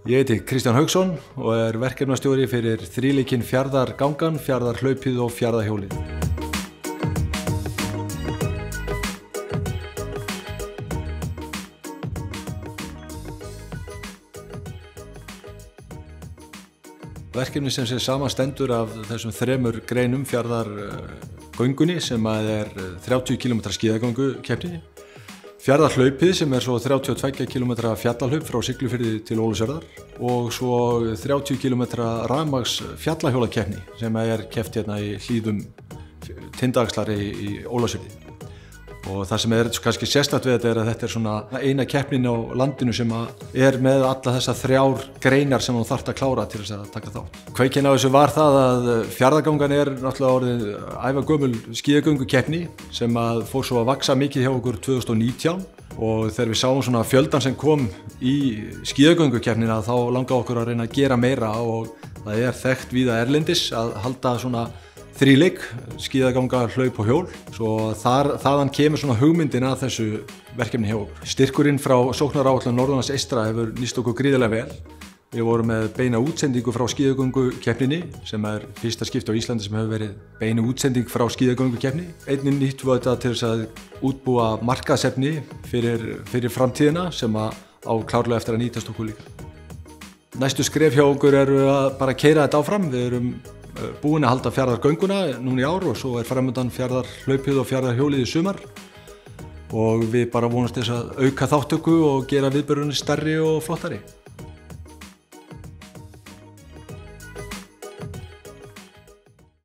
Ég heiti Kristján Hauksson og verkefnastjóri fyrir þríleikinn Fjarðargangan, Fjarðarhlaupið og Fjarðarhjólið. Verkefni sem samanstendur af þessum þremur greinum Fjarðargöngunni sem er 30 km skíðagöngukeppni, Fjarðarhlaupið sem svo 32 km fjallahlaup frá Siglufirði til Ólafsfjarðar og svo 30 km rafmagns fjallahjólakeppni sem keppt hérna í hlíðum Tindaxlar í Ólafsfirði. Og það sem kannski sérstakt við þetta að þetta svona eina keppnin á landinu sem með alla þessar þrjár greinar sem þú þarft að klára til þess að taka þátt. Kveikjan á þessu var það að Fjarðargangan náttúrulega orðin ævagömul skíðagöngukeppni sem fór svo að vaxa mikið hjá okkur 2019 og þegar við sáum svona fjöldan sem kom í skíðagöngukeppnina þá langaði okkur að reyna að gera meira og það þekkt víða erlendis að halda svona þríleik, skíðaganga, hlaup og hjól. Svo þaðan kemur svona hugmyndin að þessu verkefni hjá okkur. Styrkurinn frá sóknaráætlun Norðurlands eystra hefur nýst okkur gríðarlega vel. Við vorum með beina útsendingu frá skíðagöngukeppninni sem fyrsta skipti á Íslandi sem hefur verið beina útsending frá skíðagöngukeppni. Einnig nýttum við þetta til þess að útbúa markaðsefni fyrir framtíðina sem á klárlega eftir að nýtast okkur líka. Næstu skref hjá okkur að bara keyra þetta áfram. Við erum búin að halda Fjarðargönguna núna í ár og svo framundan Fjarðarhlaupið og Fjarðarhjólið í sumar og við bara vonumst þess að auka þátttöku og gera viðburðina stærri og flottari.